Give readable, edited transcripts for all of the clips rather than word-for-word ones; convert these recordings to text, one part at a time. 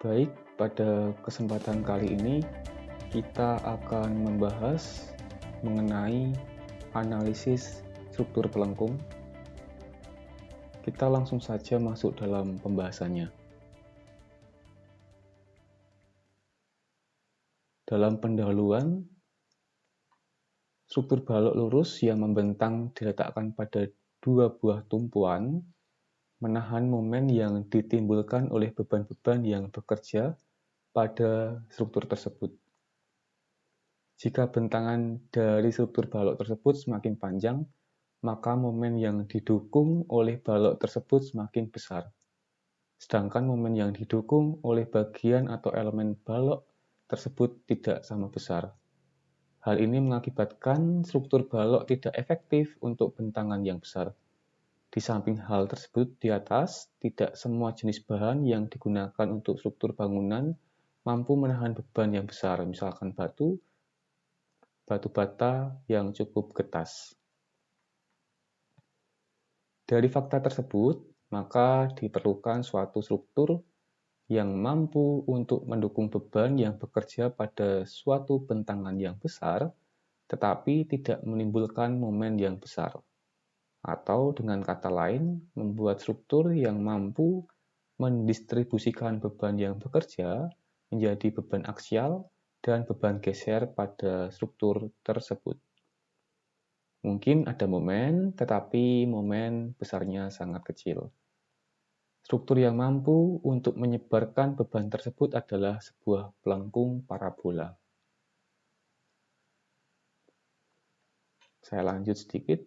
Baik, pada kesempatan kali ini kita akan membahas mengenai analisis struktur pelengkung. Kita langsung saja masuk dalam pembahasannya. Dalam pendahuluan, struktur balok lurus yang membentang diletakkan pada dua buah tumpuan menahan momen yang ditimbulkan oleh beban-beban yang bekerja pada struktur tersebut. Jika bentangan dari struktur balok tersebut semakin panjang, maka momen yang didukung oleh balok tersebut semakin besar. Sedangkan momen yang didukung oleh bagian atau elemen balok tersebut tidak sama besar. Hal ini mengakibatkan struktur balok tidak efektif untuk bentangan yang besar. Di samping hal tersebut di atas, tidak semua jenis bahan yang digunakan untuk struktur bangunan mampu menahan beban yang besar, misalkan batu bata yang cukup getas. Dari fakta tersebut, maka diperlukan suatu struktur yang mampu untuk mendukung beban yang bekerja pada suatu bentangan yang besar, tetapi tidak menimbulkan momen yang besar. Atau dengan kata lain, membuat struktur yang mampu mendistribusikan beban yang bekerja menjadi beban aksial dan beban geser pada struktur tersebut. Mungkin ada momen, tetapi momen besarnya sangat kecil. Struktur yang mampu untuk menyebarkan beban tersebut adalah sebuah pelengkung parabola. Saya lanjut sedikit.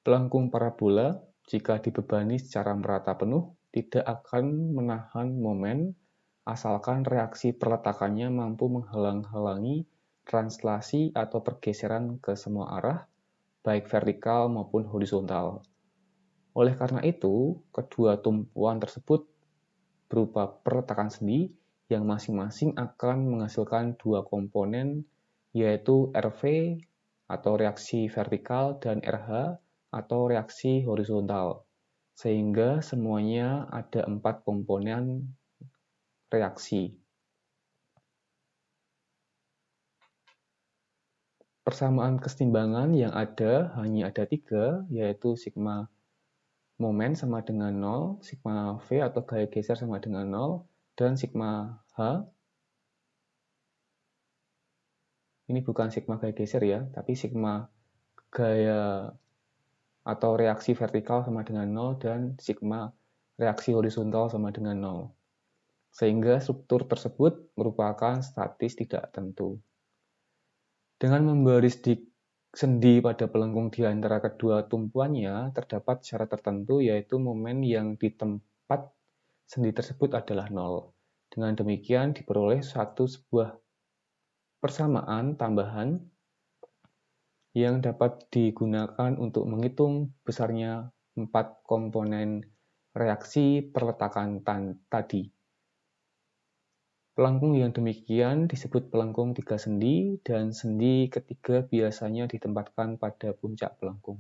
Pelengkung parabola, jika dibebani secara merata penuh, tidak akan menahan momen asalkan reaksi perletakannya mampu menghalang-halangi translasi atau pergeseran ke semua arah, baik vertikal maupun horizontal. Oleh karena itu, kedua tumpuan tersebut berupa perletakan sendi yang masing-masing akan menghasilkan dua komponen, yaitu RV atau reaksi vertikal dan RH atau reaksi horizontal, sehingga semuanya ada 4 komponen reaksi. Persamaan kesetimbangan yang ada hanya ada 3, yaitu sigma momen sama dengan 0, sigma V atau gaya geser sama dengan 0, dan sigma H. Ini bukan sigma gaya geser ya, tapi sigma gaya atau reaksi vertikal sama dengan 0 dan sigma reaksi horizontal sama dengan 0. Sehingga struktur tersebut merupakan statis tidak tentu. Dengan membaris sendi pada pelengkung di antara kedua tumpuannya, terdapat syarat tertentu yaitu momen yang di tempat sendi tersebut adalah 0. Dengan demikian diperoleh sebuah persamaan tambahan yang dapat digunakan untuk menghitung besarnya 4 komponen reaksi perletakan tadi. Pelengkung yang demikian disebut pelengkung 3 sendi, dan sendi ketiga biasanya ditempatkan pada puncak pelengkung.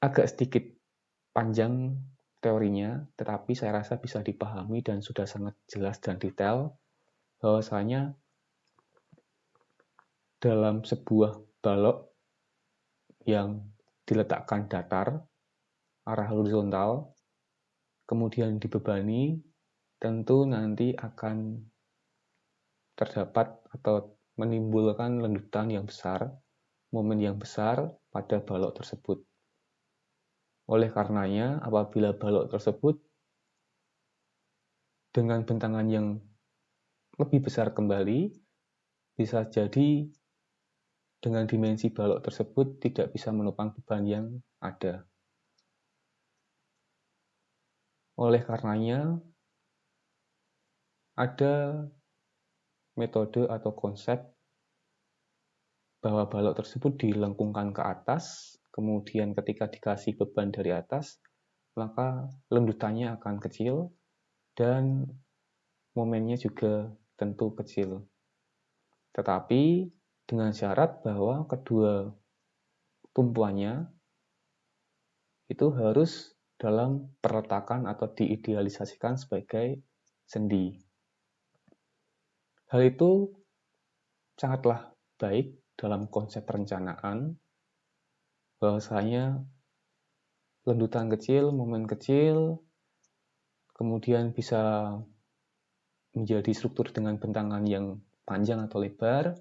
Agak sedikit panjang teorinya, tetapi saya rasa bisa dipahami dan sudah sangat jelas dan detail bahwasanya dalam sebuah balok yang diletakkan datar, arah horizontal, kemudian dibebani, tentu nanti akan terdapat atau menimbulkan lendutan yang besar, momen yang besar pada balok tersebut. Oleh karenanya, apabila balok tersebut dengan bentangan yang lebih besar kembali, bisa jadi dengan dimensi balok tersebut tidak bisa menopang beban yang ada. Oleh karenanya, ada metode atau konsep bahwa balok tersebut dilengkungkan ke atas, kemudian ketika dikasih beban dari atas, maka lendutannya akan kecil dan momennya juga tentu kecil. Tetapi dengan syarat bahwa kedua tumpuannya itu harus dalam perletakan atau diidealisasikan sebagai sendi. Hal itu sangatlah baik dalam konsep perencanaan, bahwasanya lendutan kecil, momen kecil, kemudian bisa menjadi struktur dengan bentangan yang panjang atau lebar.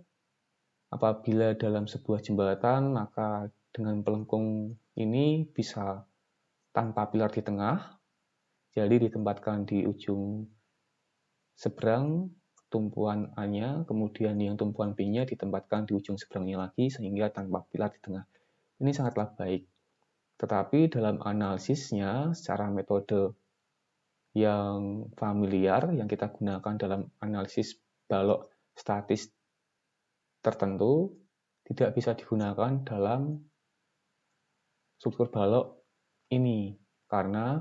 Apabila dalam sebuah jembatan, maka dengan pelengkung ini bisa tanpa pilar di tengah, jadi ditempatkan di ujung seberang tumpuan A-nya, kemudian yang tumpuan B-nya ditempatkan di ujung seberangnya lagi, sehingga tanpa pilar di tengah. Ini sangatlah baik. Tetapi dalam analisisnya, secara metode yang familiar, yang kita gunakan dalam analisis balok statis tertentu, tidak bisa digunakan dalam struktur balok ini, karena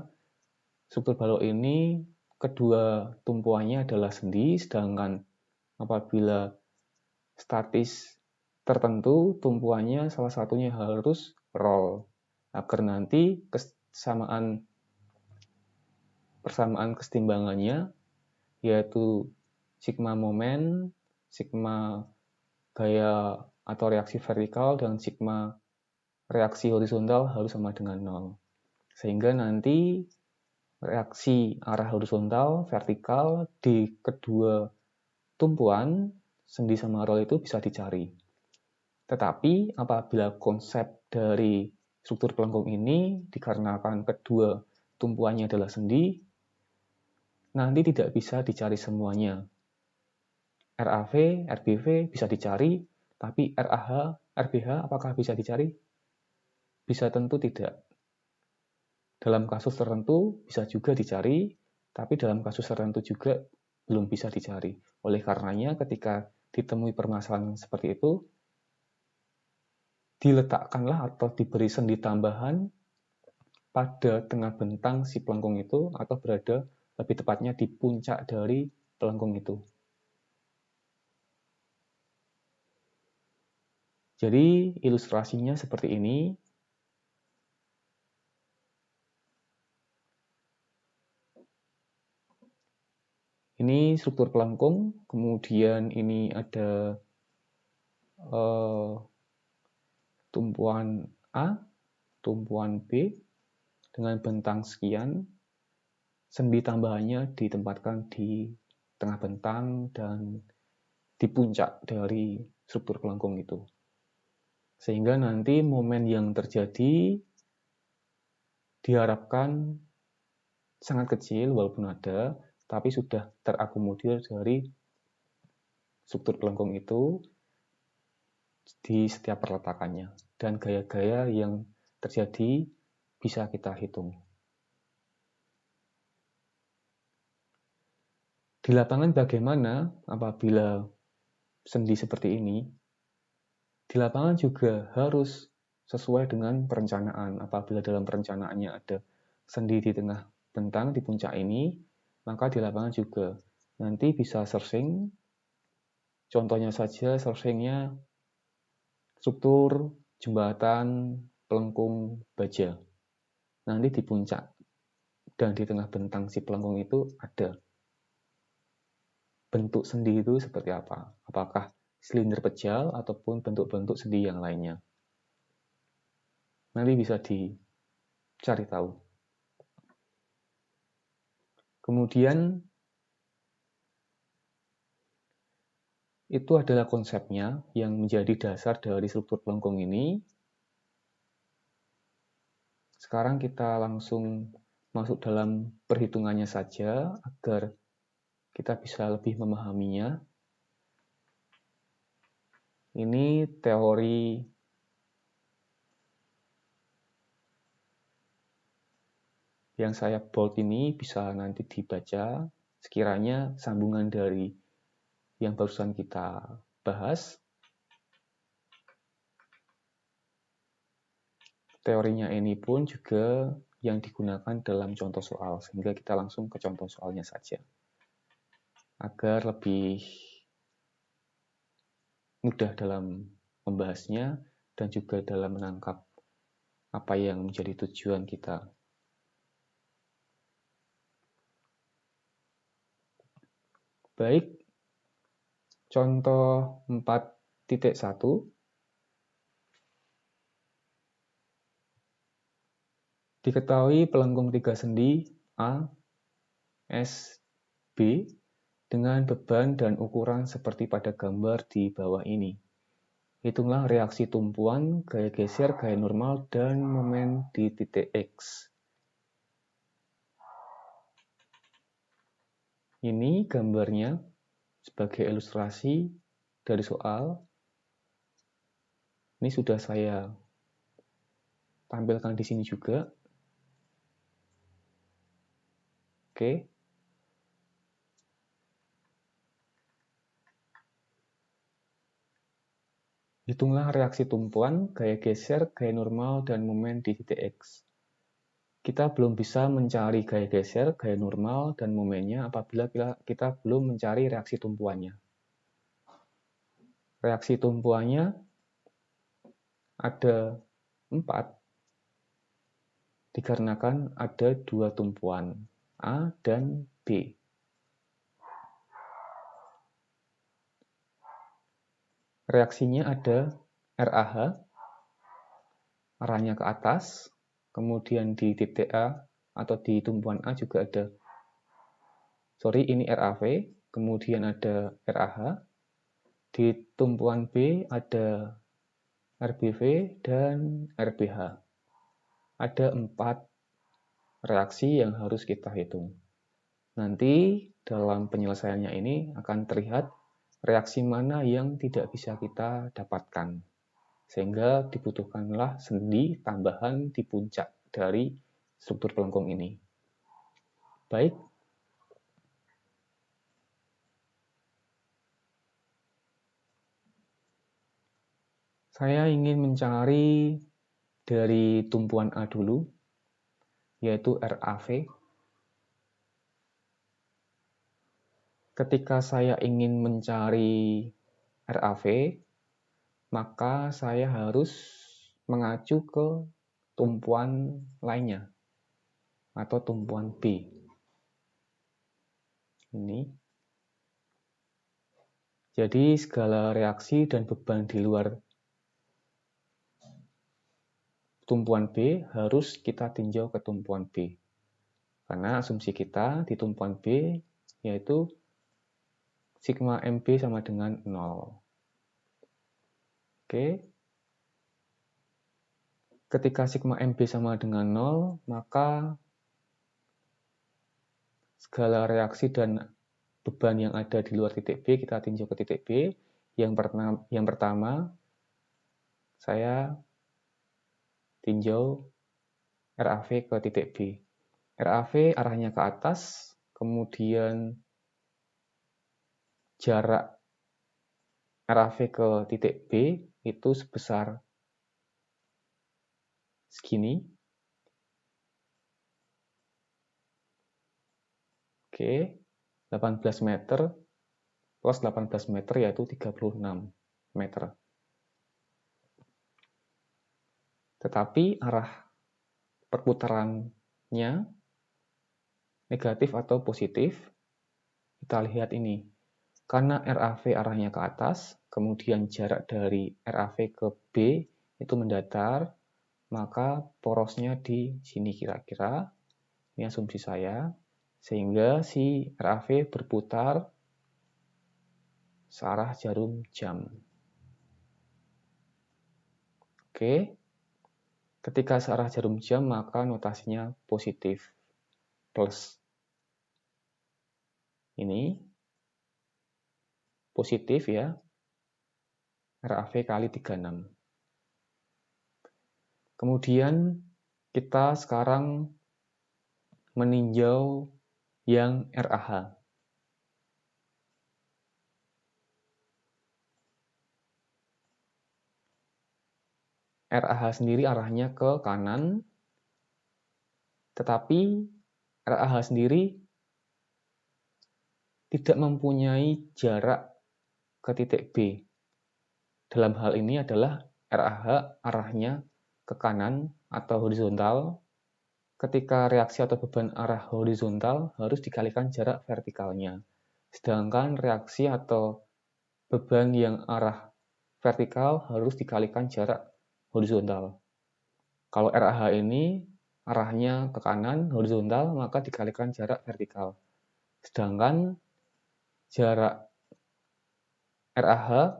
struktur balok ini kedua tumpuannya adalah sendi, sedangkan apabila statis tertentu tumpuannya salah satunya harus roll, agar nanti persamaan kesetimbangannya, yaitu sigma momen, sigma gaya atau reaksi vertikal, dan sigma reaksi horizontal harus sama dengan 0. Sehingga nanti reaksi arah horizontal, vertikal di kedua tumpuan, sendi sama roll itu bisa dicari. Tetapi apabila konsep dari struktur pelengkung ini dikarenakan kedua tumpuannya adalah sendi, nanti tidak bisa dicari semuanya. RAV, RBV bisa dicari, tapi RAH, RBH apakah bisa dicari? Bisa tentu tidak. Dalam kasus tertentu bisa juga dicari, tapi dalam kasus tertentu juga belum bisa dicari. Oleh karenanya ketika ditemui permasalahan seperti itu, diletakkanlah atau diberi sendi tambahan pada tengah bentang si pelengkung itu, atau berada lebih tepatnya di puncak dari pelengkung itu. Jadi ilustrasinya seperti ini. Ini struktur pelengkung, kemudian ini ada tumpuan A, tumpuan B, dengan bentang sekian, sendi tambahannya ditempatkan di tengah bentang dan di puncak dari struktur pelengkung itu. Sehingga nanti momen yang terjadi diharapkan sangat kecil walaupun ada, tapi sudah terakomodir dari struktur pelengkung itu di setiap perletakannya. Dan gaya-gaya yang terjadi bisa kita hitung. Di lapangan bagaimana apabila sendi seperti ini? Di lapangan juga harus sesuai dengan perencanaan. Apabila dalam perencanaannya ada sendi di tengah bentang di puncak ini, maka di lapangan juga nanti bisa searching. Contohnya saja searchingnya struktur jembatan pelengkung baja. Nanti di puncak dan di tengah bentang si pelengkung itu ada bentuk sendi itu seperti apa? Apakah silinder pejal ataupun bentuk-bentuk sendi yang lainnya? Nanti bisa dicari tahu. Kemudian itu adalah konsepnya yang menjadi dasar dari struktur pelengkung ini. Sekarang kita langsung masuk dalam perhitungannya saja agar kita bisa lebih memahaminya. Ini teori yang saya bold ini bisa nanti dibaca sekiranya sambungan dari yang barusan kita bahas. Teorinya ini pun juga yang digunakan dalam contoh soal, sehingga kita langsung ke contoh soalnya saja. Agar lebih mudah dalam membahasnya dan juga dalam menangkap apa yang menjadi tujuan kita. Baik, contoh 4.1. Diketahui pelengkung 3 sendi A, S, B dengan beban dan ukuran seperti pada gambar di bawah ini. Hitunglah reaksi tumpuan, gaya geser, gaya normal, dan momen di titik X. Ini gambarnya sebagai ilustrasi dari soal. Ini sudah saya tampilkan di sini juga. Oke. Hitunglah reaksi tumpuan, gaya geser, gaya normal, dan momen di titik X. Kita belum bisa mencari gaya geser, gaya normal, dan momennya apabila kita belum mencari reaksi tumpuannya. Reaksi tumpuannya ada 4, dikarenakan ada 2 tumpuan, A dan B. Reaksinya ada RAH, arahnya ke atas, kemudian di titik A atau di tumpuan A juga ada, ini RAV, kemudian ada RAH, di tumpuan B ada RBV dan RBH. Ada 4 reaksi yang harus kita hitung. Nanti dalam penyelesaiannya ini akan terlihat reaksi mana yang tidak bisa kita dapatkan. Sehingga dibutuhkanlah sendi tambahan di puncak dari struktur pelengkung ini. Baik. Saya ingin mencari dari tumpuan A dulu, yaitu RAV. Ketika saya ingin mencari RAV, maka saya harus mengacu ke tumpuan lainnya atau tumpuan B. Ini. Jadi segala reaksi dan beban di luar tumpuan B harus kita tinjau ke tumpuan B. Karena asumsi kita di tumpuan B yaitu sigma MB sama dengan 0. Oke. Ketika sigma MB sama dengan 0, maka segala reaksi dan beban yang ada di luar titik B kita tinjau ke titik B. Yang pertama saya tinjau RAV ke titik B. RAV arahnya ke atas, kemudian jarak RAV ke titik B itu sebesar segini. Oke, 18 meter plus 18 meter yaitu 36 meter. Tetapi arah perputarannya negatif atau positif, kita lihat ini. Karena RAV arahnya ke atas, kemudian jarak dari RAV ke B itu mendatar, maka porosnya di sini kira-kira, ini asumsi saya, sehingga si RAV berputar searah jarum jam. Oke, ketika searah jarum jam, maka notasinya positif, plus. Ini positif ya, RAV kali 36. Kemudian kita sekarang meninjau yang RAH. RAH sendiri arahnya ke kanan, tetapi RAH sendiri tidak mempunyai jarak ke titik B. Dalam hal ini adalah RAH arahnya ke kanan atau horizontal. Ketika reaksi atau beban arah horizontal harus dikalikan jarak vertikalnya. Sedangkan reaksi atau beban yang arah vertikal harus dikalikan jarak horizontal. Kalau RAH ini arahnya ke kanan horizontal, maka dikalikan jarak vertikal. Sedangkan jarak RAH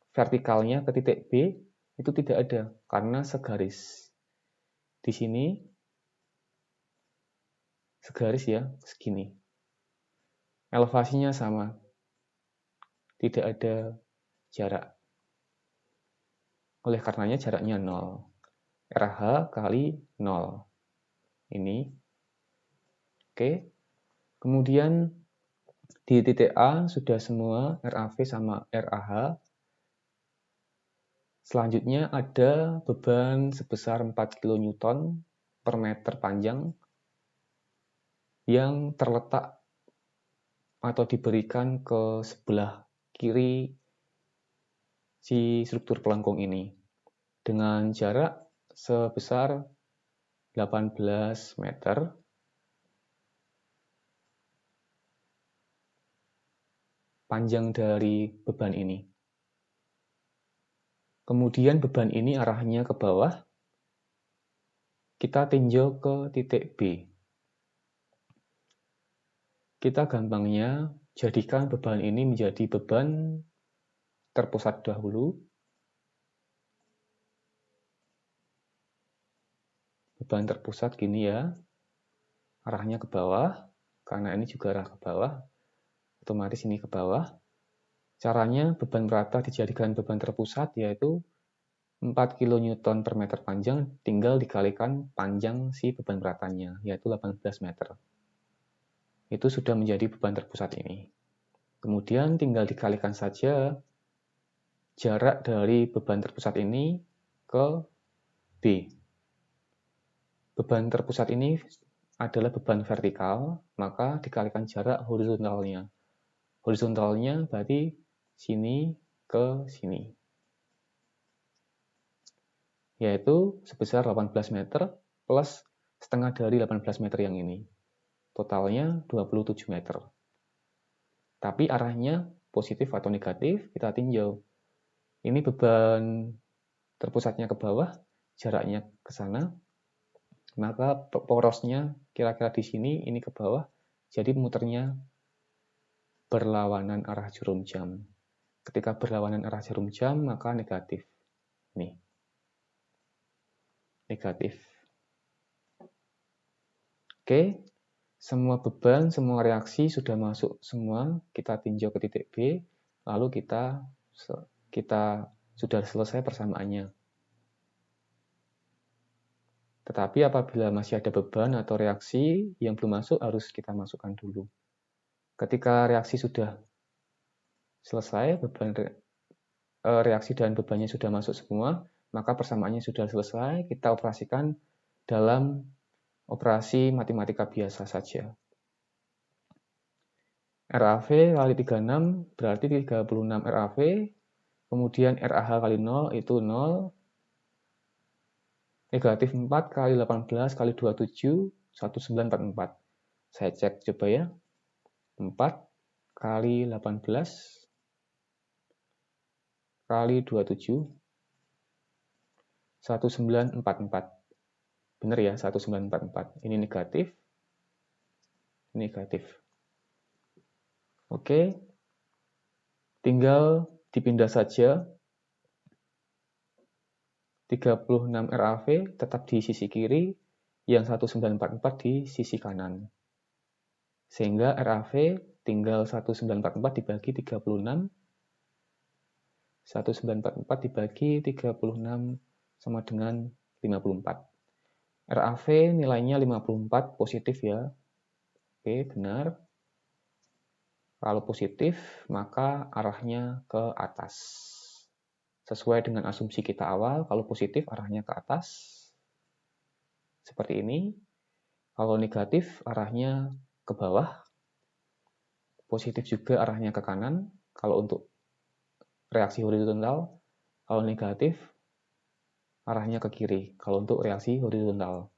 vertikalnya ke titik B itu tidak ada karena segaris. Di sini segaris ya, segini. Elevasinya sama, tidak ada jarak. Oleh karenanya jaraknya 0. RH kali 0. Ini. Oke. Kemudian di titik A sudah semua RAV sama RAH. Selanjutnya ada beban sebesar 4 kN per meter panjang yang terletak atau diberikan ke sebelah kiri si struktur pelengkung ini dengan jarak sebesar 18 meter panjang dari beban ini. Kemudian beban ini arahnya ke bawah, kita tinjau ke titik B. Kita gampangnya jadikan beban ini menjadi beban terpusat dahulu. Beban terpusat gini ya, arahnya ke bawah, karena ini juga arah ke bawah, otomatis ini ke bawah. Caranya beban merata dijadikan beban terpusat, yaitu 4 kN per meter panjang tinggal dikalikan panjang si beban beratanya, yaitu 18 meter. Itu sudah menjadi beban terpusat ini. Kemudian tinggal dikalikan saja jarak dari beban terpusat ini ke B. Beban terpusat ini adalah beban vertikal, maka dikalikan jarak horizontalnya. Horizontalnya berarti sini ke sini. Yaitu sebesar 18 meter plus setengah dari 18 meter yang ini. Totalnya 27 meter. Tapi arahnya positif atau negatif, kita tinjau. Ini beban terpusatnya ke bawah, jaraknya ke sana, maka porosnya kira-kira di sini, ini ke bawah, jadi muternya berlawanan arah jarum jam. Ketika berlawanan arah jarum jam, maka negatif. Nih. Negatif. Oke, semua beban, semua reaksi sudah masuk semua, kita tinjau ke titik B, lalu kita sudah selesai persamaannya. Tetapi apabila masih ada beban atau reaksi yang belum masuk, harus kita masukkan dulu. Ketika reaksi sudah selesai, reaksi dan bebannya sudah masuk semua, maka persamaannya sudah selesai, kita operasikan dalam operasi matematika biasa saja. RAV kali 36 berarti 36 RAV, kemudian RAH kali 0 itu 0, negatif 4 kali 18 kali 27, 1944. Saya cek coba ya, 4 kali 18 kali 27, 1944. Benar ya, 1944. Ini negatif, negatif. Oke, tinggal dipindah saja. 36 RAV tetap di sisi kiri, yang 1944 di sisi kanan. Sehingga RAV tinggal 1944 dibagi 36, 1944 dibagi 36 sama dengan 54. RAV nilainya 54 positif ya. Oke, benar. Kalau positif, maka arahnya ke atas. Sesuai dengan asumsi kita awal, kalau positif arahnya ke atas. Seperti ini. Kalau negatif, arahnya ke bawah. Positif juga arahnya ke kanan. Kalau untuk reaksi horizontal, kalau negatif, arahnya ke kiri. Kalau untuk reaksi horizontal.